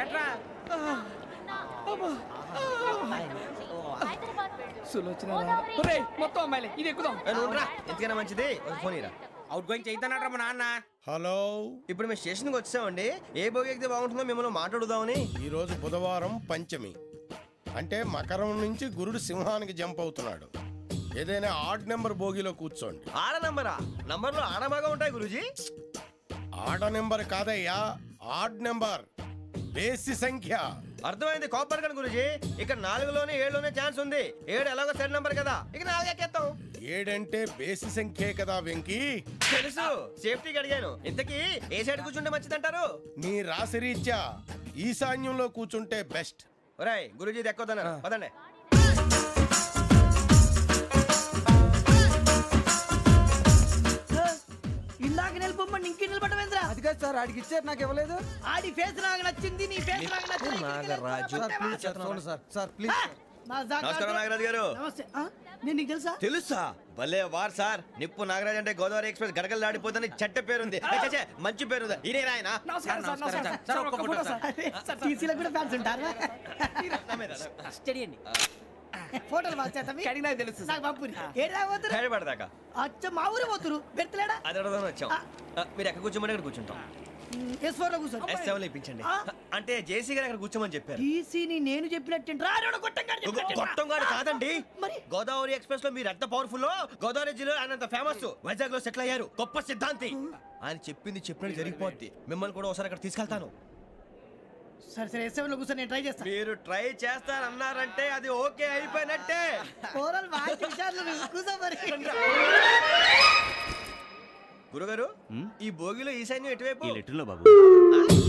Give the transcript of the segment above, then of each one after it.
ఏట్రా మొత్తం అమ్మాయిలే ఇది ఎక్కుదాం. ఎందుకైనా మంచిది ఫోన్ ఇరా. అవుట్ గోయింగ్ చేద్దానట్రా మా నాన్న. హలో, ఇప్పుడు మేము స్టేషన్కి వచ్చామండి. ఏ బోగి ఎక్కితే బాగుంటుందో మిమ్మల్ని మాట్లాడుదామని. ఈరోజు బుధవారం పంచమి, అంటే మకరం నుంచి గురుడు సింహానికి జంప్ అవుతున్నాడు. ఏదైనా ఆడ్ నెంబర్ బోగిలో కూర్చోండి. ఆడ నంబరా? నంబర్లో ఆడ బాగా ఉంటాయి గురూజీ. ఆడ నెంబర్ కాదయ్యా, ఆడ్ నెంబర్, బేసి సంఖ్య. అర్థమైంది కాపర్ కానీ గురూజీ. ఇక్కడ 4లోనే 7లోనే ఛాన్స్ ఉంది. 7 ఎలాగో సెడ్ నంబర్ కదా, ఇక 4 ఎక్కేస్తాం. 7 అంటే బేసి సంఖ్యే కదా వెంకీ. తెలుసు, సేఫ్టీకి అడిగాను. ఇంతకీ ఏ సైడ్ కూర్చుంటే మంచిదంటారు? నీ రాశి రీత్యా ఈశాన్యంలో కూర్చుంటే బెస్ట్. ఒరేయ్ గురూజీ దెక్కొద్దన్నారు, పదండి. ఇందాక నిలబొమ్మని ఇంకే నిలబడమేంద్రా? అది కాదు సార్, ఆడికి ఇచ్చారు నాకు ఇవ్వలేదు. ఆడి ఫేస్ నాకు నచ్చింది, నీ ఫేస్ నాకు నచ్చింది. Nagaraju sir please. నమస్కారం నాగరాజు గారు. నమస్తే. నేను నీకు తెలుసా? తెలుసా? భలే వార్ సార్. నిప్పు నాగరాజ్ అంటే గోదావరి ఎక్స్ప్రెస్ గడగలు దాడిపోతుంది చెట్ట పేరుంది. మంచి పేరుంది. ఇదే ఆయన. టీసీలో కూడా ఫ్యాన్స్ ఉంటారా? ఫోటోలు అడిగినా తెలుసు. నాకు పంపుని ఏడా పోతురు? హైదరాబాద్దాకా. అచ్చ మా ఊరు పోతురు. పెడతలేడా? అది అడగదామని వచ్చాం. మీరు ఎక్కడ కూర్చోమని అక్కడ కూర్చుంటాం. S4 లో కూర్చో. S7 ఇప్పించండి. అంటే జేసీ గారు అక్కడ కూర్చోమని చెప్పారు. టీసీని నేను చెప్పినట్టు గొట్టంగాడు కాదండి. గోదావరి ఎక్స్ప్రెస్ లో మీరు ఎంత పవర్ఫుల్, గోదావరి జిల్లా ఆయన ఫేమస్. వైజాగ్ లో సెటిల్ అయ్యారు. గొప్ప సిద్ధాంతి. ఆయన చెప్పింది చెప్పినట్టు జరిగిపోద్ది. మిమ్మల్ని కూడా ఒకసారి అక్కడ తీసుకెళ్తాను. సరే సరే, S7 లో కూర్చొని నేను ట్రై చేస్తాను. మీరు ట్రై చేస్తారన్నారంటే అది ఓకే అయిపోయినట్టే. ఓవరాల్ వాటి విషయాలు కూర్చో మరి. గురుగారు, ఈ భోగిలో ఈశాన్యం ఎటువైపు?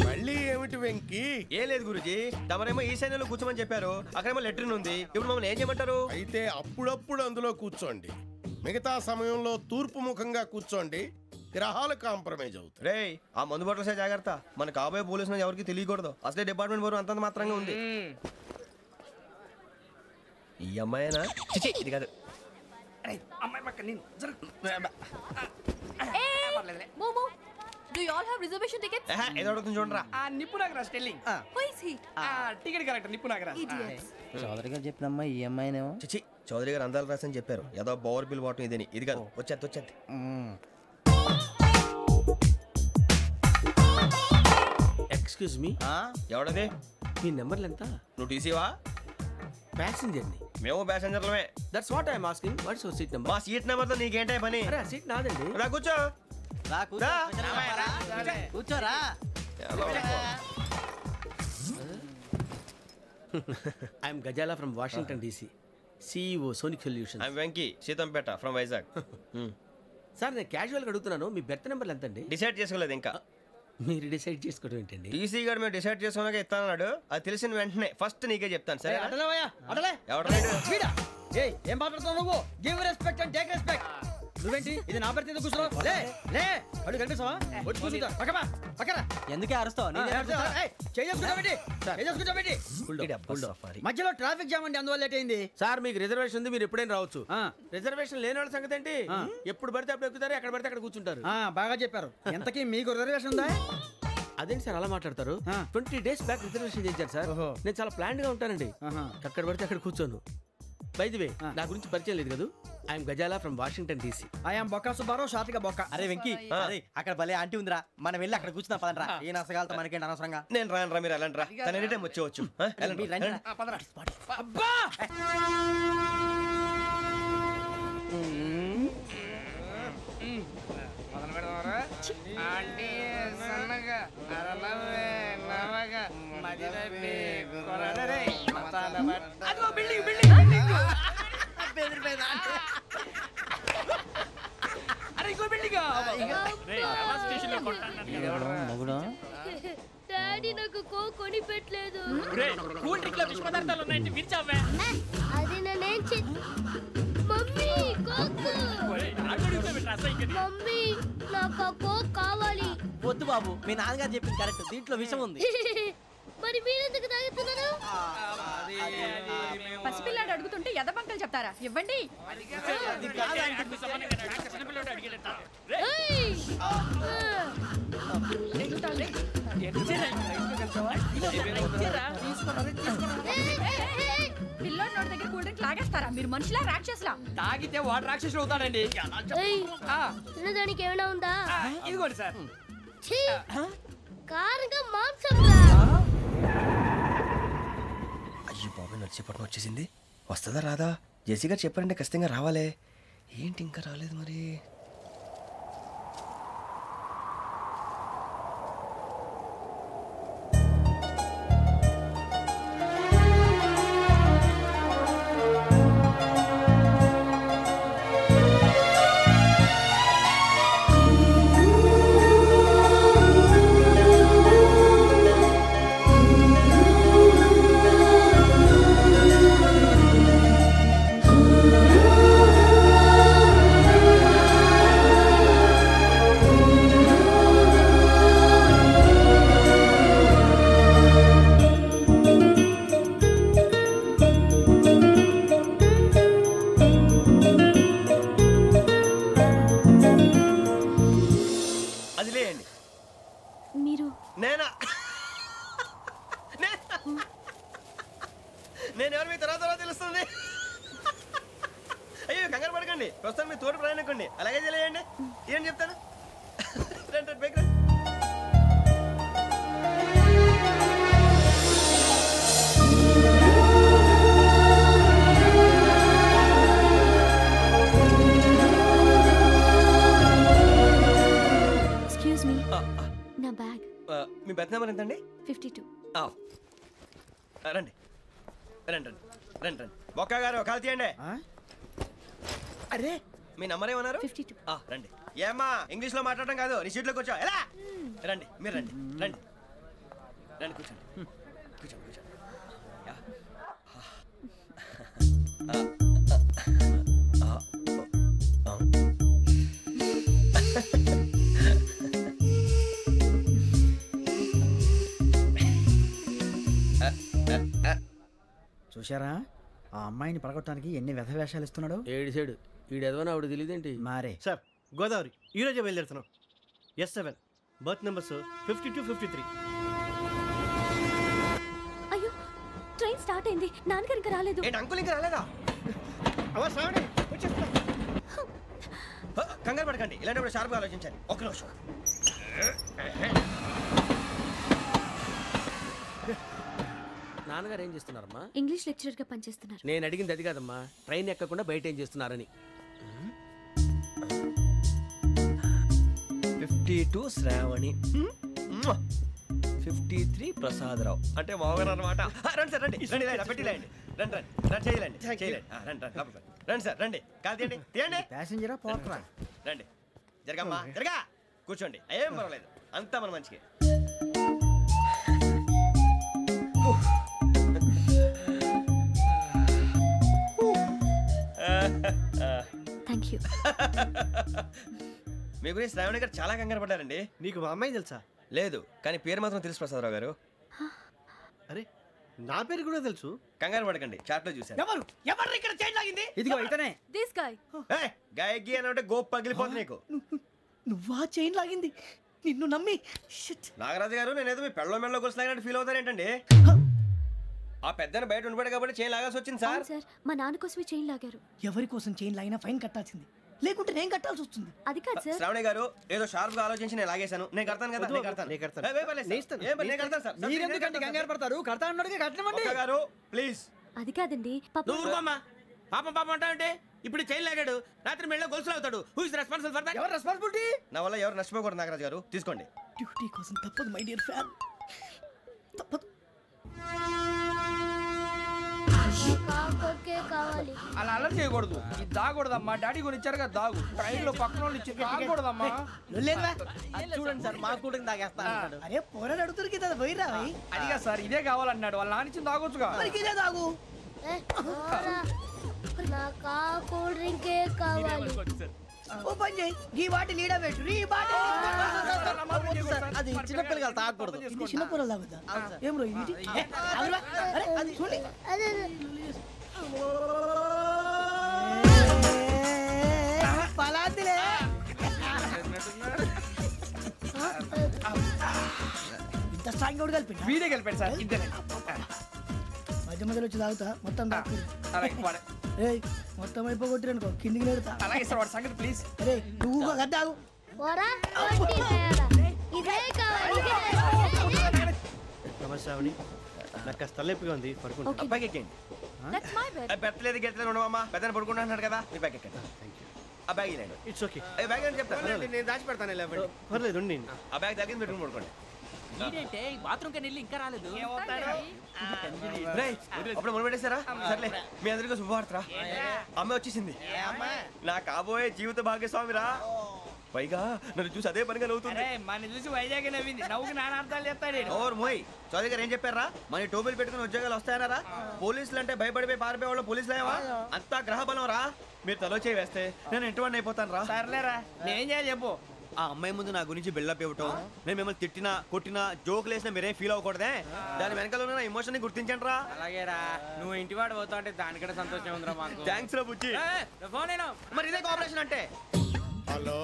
మళ్ళీ ఏమిటి వెంకీ? ఏం లేదు గురుజీ, తమరేమో ఈశాన్యంలో కూర్చోమని చెప్పారు. అక్కడేమో లెట్రిన్ ఉంది. ఇప్పుడు మమ్మల్ని ఏం చేయమంటారు? అయితే అప్పుడప్పుడు అందులో కూర్చోండి. మిగతా సమయంలో తూర్పు ముఖంగా కూర్చోండి. గ్రహాలు కాంప్రమైజ్ అవుతాయి. రేయ్, ఆ మందు బట్టలసే జాగ్రత్త. మన కాబోయే పోలీసులు ఎవరికి తెలియకూడదు. అసలే డిపార్ట్మెంట్ బోరు అంతంత మాత్రంగా ఉంది. ఈ అమ్మాయినా? చిచి, ఇది కాదు. అమ్మాయి పక్క నేను. Momo, do you all have reservation tickets? ఏదో అడుగుతుంది చూడరా. నిప్పు Nagaraj telling. Who is he? Ticket correct, నిప్పు నాగరాజ్. Idiots. చౌదరి గారు చెప్పినమ్మా ఈ అమ్మాయినేమో. చిచి, చౌదరి గారు అందాలు రాసని చెప్పారు. ఏదో బోర్ బిల్ వాటం ఇదని. ఇది కాదు, వచ్చేది. Excuse me, ఎవడది? మీ నెంబర్లు ఎంత? నువ్వు టీసీవా? ప్యాసింజర్ ని. మేము ప్యాసెంజర్లమే. That's what I'm asking. What's your seat number? మా సీట్ నెంబర్ తో నీకేంటే పని? అరే సీట్ నాదండి. రా కూర్చో. కూర్చోరా. I'm Ghazala from Washington DC, CEO Sonic Solutions. I'm Venky, Seethampeta from Vizag. Sir నేను క్యాజువల్గా అడుగుతున్నాను, మీ బెర్త్ నెంబర్ ఎంత అండి? డిసైడ్ చేసుకోలేదు ఇంకా. మీరు డిసైడ్ చేసుకోవడం ఏంటండి? టీసీ గారు మేము డిసైడ్ చేసుకున్నాక ఇస్తానన్నాడు. అది తెలిసిన వెంటనే ఫస్ట్ నీకే చెప్తాను. సరే ఎవడ ఏం మాట్లాడుతున్నావు నువ్వు? Give respect and take respect. నువ్వేంటి ఇది నా పరిస్థితి కూర్చున్నావు? లే లే, అడుగు కనిపిస్తావా? వచ్చి కూర్చుంటా. పక్కన ఎందుకే అరుస్తావు? మధ్యలో ట్రాఫిక్ జామ్ అండి, అందువల్ల లేట్ అయింది. సార్ మీకు రిజర్వేషన్ ఉంది, మీరు ఎప్పుడైనా రావచ్చు. రిజర్వేషన్ లేని వాళ్ళ సంగతి ఏంటి? ఎప్పుడు పడితే అప్పుడు ఎక్కుతారు, ఎక్కడ పడితే అక్కడ కూర్చుంటారు. బాగా చెప్పారు. ఎంతకీ మీకు రిజర్వేషన్ ఉందా? అదేంటి సార్ అలా మాట్లాడతారు? 20 days బ్యాక్ రిజర్వేషన్ చేశారు సార్. నేను చాలా ప్లాన్డ్ గా ఉంటానండి. అక్కడ పడితే అక్కడ కూర్చోను. బై ది వే, నా గురించి పరిచయం లేదు కదా. I'm Ghazala from Washington DC. I'm Bokka Subbarao, షార్ట్గా బొక్క. అరే వెంకీ, అక్కడ భలే ఆంటీ ఉందిరా, మనం వెళ్ళి అక్కడ కూర్చున్నా పదనరా. ఏ నసగాలతో మనకేంటి అనవసరంగా. నేను రాను, మీరు ఎలాంటి రా. తన ఎనీ టైం వచ్చేవచ్చు. అబ్బా డాడీ నాకు కోక్ కొని పెట్టలేదు. కూల్ డ్రింక్ లో విష పదార్థాలు ఉన్నాయంటే విరిచావే. అది నేనేం మమ్మీ కోక్. మమ్మీ నాకు ఆ కోక్ కావాలి. వద్దు బాబు, మీ నాన్నగారు చెప్పింది కరెక్ట్, దీంట్లో విషయం ఉంది. మరి మీరెందుకు తాగుతున్నారు? పసిపిల్లాడు అడుగుతుంటే ఎదబంకలు చెప్తారా? ఇవ్వండి. పిల్లోడి నోటి దగ్గర కూల్ డ్రింక్ లాగేస్తారా మీరు? మనుషులా రాక్షసులా? తాగితే వాడు రాక్షసుడు అవుతాడండి. తినడానికి ఏమైనా ఉందా? ఇదిగోండి సార్. కారంగా మాంసం. అయ్యో బాబాయ్ నడిచేపట్నం వచ్చేసింది. వస్తుందా రాదా? జెసీ గారు చెప్పారంటే ఖచ్చితంగా రావాలే. ఏంటి ఇంకా రాలేదు మరి? నేను ఎవరు మీ తర్వాత తెలుస్తుంది. అయ్యో కంగారు పడకండి, ప్రస్తుతం మీ తోటి ప్రయాణకండి. అలాగే తెలియండి. ఏం చెప్తాను రండి బైక్ రండి. ఎక్స్క్యూజ్ మీ, నా బ్యాగ్. మీ బెత్ నెంబర్ ఎంతండి? 52. రండి రండి రండి రండి రండి. బొక్క గారు కాల్ తీయండి. అరే మీ నంబర్ ఏమన్నారు? 52. రండి. ఏమ్మా ఇంగ్లీష్ లో మాట్లాడడం కాదు, నీ సీట్లో కూర్చో. ఎలా రండి, మీరు రండి రండి రండి కూర్చోండి కూర్చోండి కూర్చోండి. చూశారా ఆ అమ్మాయిని పడగొట్టడానికి ఎన్ని వ్యధ వేషాలు ఇస్తున్నాడు. ఏడు సైడు వీడు ఎదవని ఆవిడ తెలియదేంటి? మారే సార్ గోదావరి ఈరోజే బయలుదేరుతున్నాం. S7 berth numbers 52, 53. అయ్యో ట్రైన్ స్టార్ట్ అయింది, నాన్నగారు ఇంకా రాలేదు. ఏంటి అంకుల్ ఇంకా రాలేదా? కంగారు పడకండి, ఇలాంటప్పుడు షార్ప్గా ఆలోచించండి. ఒక్క నిమిషం. నాన్నగారు ఏం చేస్తున్నారమ్మా? ఇంగ్లీష్ లెక్చరర్ గా పనిచేస్తున్నారు. నేను అడిగింది అది కాదమ్మా, ట్రైన్ ఎక్కకుండా బయట ఏం చేస్తున్నారని. 52 శ్రావణి, 53 ప్రసాదరావు అంటే మామగారు అనమాట. రండి సార్ రండి రండి, పెట్టిలేండి. రండి రండి రండి, చేయలేండి చేయలేండి. రండి రండి రండి సార్ రండి, కాదు తీయండి తీయండి. ప్యాసింజరా పోట్రా. రండి జరగమ్మా జరగా, కూర్చోండి. ఏం పర్వాలేదు, అంతా మన మంచికి. Thank you. మీ గురించి శ్రావణి గారు చాలా కంగారు పడ్డారండి. నీకు మా అమ్మాయి తెలుసా? లేదు, కానీ పేరు మాత్రం తెలుసు ప్రసాదరావు గారు. అరే నా పేరు కూడా తెలుసు. కంగారు పడకండి, చాట్ లో చూసాను. ఎవరు ఎవరు ఇక్కడ చైన్ లాగింది? ఇదిగో ఇతనే. This guy. గాయకి అని అంటే గోప్ పగిలిపోతుంది నీకు. నువ్వా చైన్ లాగింది? నిన్ను నమ్మి. నాగరాజు గారు, నేనేదో మీ పెళ్ళ మెళ్ళ గురించి లాగినట్టు ఫీల్ అవుతారేంటండి? ఆ పెద్దని బయట ఉండిపోయాడు కాబట్టి చైన్ లాగాల్సి వచ్చింది సార్. సార్ మా నాన్న కోసమే చైన్ లాగారు. ఎవరి కోసం చైన్ లాగినా ఫైన్ కట్టాల్సింది, లేకుంటే నేను కట్టాల్సి వస్తుంది. అది కాదు సార్. శ్రావణి గారు ఏదో షార్ప్ గా ఆలోచించి నేను లాగేశాను. నేను కడతాను కదా, నేను కడతాను. నేను కడతాను సార్. మీరెందుకంటే కంగారు పడతారు? కడతా అన్నాడుగా కట్టమండి. గారు ప్లీజ్. అది కాదండి నువ్వు ఊరుకోమ్మా. పాపం పాపం అంటావంటే ఇప్పుడు చైన్ లాగాడు, రాత్రి మెళ్ళ గొలుసులు అవుతాడు. Who is responsible for that? ఎవరు రెస్పాన్సిబిలిటీ? నా వల్ల ఎవరు నష్టపోకూడదు నాగరాజు గారు, తీసుకోండి. డ్యూటీ కోసం తప్పదు మై డియర్ ఫ్యాన్, తప్పదు. కావాలి. అలా అలర్ చేయకూడదు, ఇది దాగకూడదమ్మా. డాడీ కొని ఇచ్చారు కదా దాగు. ట్రైన్ లో పక్కన వాళ్ళు ఇచ్చి దాగకూడదమ్మా. చూడండి సార్, మా కూడా తాగేస్తా. అరే పోరాడు అడుగుతారు కదా, పోయిరా. అదిగా సార్, ఇదే కావాలన్నాడు. వాళ్ళ నాన్న ఇచ్చింది తాగొచ్చుగా. ఇదే తాగు. నాకు కూల్ డ్రింకే కావాలి. ఓ పని చేయి, ఈ బాటి లీడ పెట్టు. ఈ బాటి అది చిన్నపిల్లలు తాగకూడదు. ఇది చిన్న పొరలు తాగుతా. ఏం రో ఇది? అరే అది చూడండి. అదే పలాతిలే. ఇంత ఇంత స్ట్రాంగ్ కూడా కలిపి వీడే గెలిపాడు సార్ ఇద్దరే మధ్య మధ్యలో వచ్చి తాగుతా మొత్తం తాగు అలాగే వాడు- రేయ్ మొత్తం అయిపోగొట్టిరనుకో కిందికి నేడుతా అలాగే సార్ వాడు సంగతి ప్లీజ్ రే నువ్వు కద్దాగు పోరా వడ్డీ తయారా ఇదే కావాలి నమస్తే ఆవిడ నాకు కాస్త తలెప్పిగా ఉంది పడుకుంటా బ్యాగ్ ఎక్కండి దట్స్ మై బెడ్ పెట్టలేదు గెట్టలేదు ఉండమమ్మా పెద్దని పడుకుంటున్నాడు కదా మీ బ్యాగ్ ఎక్కండి ఆ బ్యాగ్ ఇలాండి ఇట్స్ ఓకే బ్యాగ్ అని చెప్తాను నేను దాచి పెడతాను పర్లేదు ఉండి ఆ బ్యాగ్ తగ్గింది పెట్టుకుని పడుకోండి బాత్రూమ్ కని వెళ్ళి ఇంకా రాలేదు రేయ్, అప్పుడు మొదలు పెట్టేశారా సర్లే మీ అందరికీ శుభవార్తరా అమ్మ వచ్చేసింది నా కాబోయే జీవిత భాగ్యస్వామిరా పైగా నన్ను చూసి అదే పనిగా నవ్వుతుంది మన చూసి వైజాగ్ నవ్వింది నవ్వుకి నాన్న అర్థాలు చెప్తాడు ఓర్ మోయ్ చౌదరి గారు ఏం చెప్పారా మన టోబీలు పెట్టుకుని ఉద్యోగాలు వస్తాయనరా పోలీసులు అంటే భయపడిపోయి పారిపోయే వాళ్ళు పోలీసులు ఏవా అంతా గ్రహ బలం రా మీరు తలో చేయి వేస్తే నేను ఇంటివాడిని అయిపోతాను రా సర్లేరా నేనేం చేయాలి చెప్పు ఆ అమ్మాయి ముందు నా గురించి బిల్డప్ ఇవ్వటం నేను మిమ్మల్ని తిట్టినా కొట్టినా జోకులు వేసినా మీరేం ఫీల్ అవ్వకూడదే దాని వెనకాల ఉన్న ఎమోషన్ ని గుర్తించండి రా అలాగేరా నువ్వు ఇంటివాడు పోతా అంటే దానికంటే సంతోషం ఉందిరా మాకు థ్యాంక్స్ రా బుజ్జి ఫోన్ అయినా మరి ఇదే కోఆపరేషన్ అంటే హలో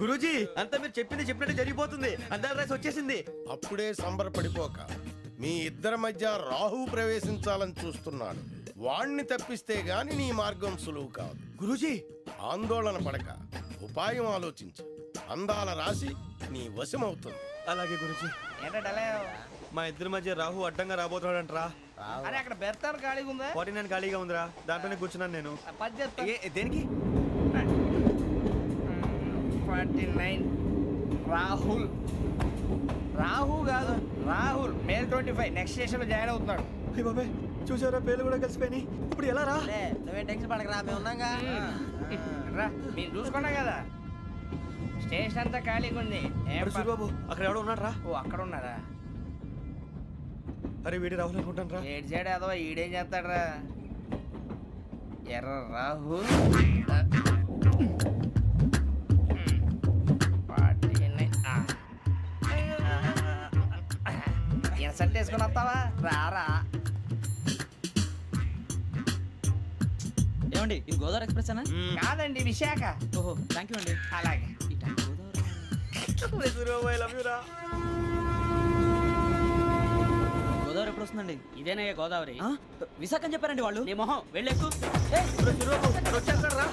గురూజీ అంతా మీరు చెప్పింది చెప్పినట్టు జరిగిపోతుంది అందరి రైస్ వచ్చేసింది అప్పుడే సంబరపడిపోక మీ ఇద్దరి మధ్య రాహు ప్రవేశించాలని చూస్తున్నాడు వాణ్ణి తప్పిస్తే గాని నీ మార్గం సులువు కాదు గురూజీ ఆందోళన పడక ఉపాయం ఆలోచించు అందాల రాశి నీ వశమవుతుంది అలాగే గురూజీ ఏంటంటే మా ఇద్దరి మధ్య రాహు అడ్డంగా రాబోతున్నాడంట్రా అరే అక్కడ బెర్తాను ఖాళీగా ఉందా 49 ఖాళీగా ఉందిరా దాంట్లోనే కూర్చున్నాను నేను పది చెప్తా దేనికి 49 రాహుల్ రాహు కాదు రాహుల్ మే 25 నెక్స్ట్ స్టేషన్ లో జాయిన్ అవుతున్నాడు హే బాబాయ్ చూసారా పేర్లు కూడా కలిసిపోయినాయి ఇప్పుడు ఎలా రా నువ్వేం టెన్షన్ పడకరా మేము ఉన్నాగా రా మీరు చూసుకున్నా కదా స్టేషన్ అంతా ఖాళీగా ఉంది ఏం ప- బాబు అక్కడ ఎవడో ఉన్నాడు రా ఓ అక్కడ ఉన్నారా అరే వీడి రాహుల్ అనుకుంటాను రా ఏడు సైడ్ ఏదో ఈడేం చేస్తాడరా ఎర్ర రాహు ఇన్సల్ట్ వేసుకుని వస్తావా రారా ఏమండి ఇది గోదావరి ఎక్స్ప్రెస్ అనా కాదండి విశాఖ ఓహో థ్యాంక్ యూ అండి అలాగే ఈ టైం గోదావరి ఎప్పుడు వస్తుందండి ఇదేనయ్య గోదావరి విశాఖ అని చెప్పారండి వాళ్ళు నీ మొహం వెళ్ళెక్కు వచ్చేస్తాడు రా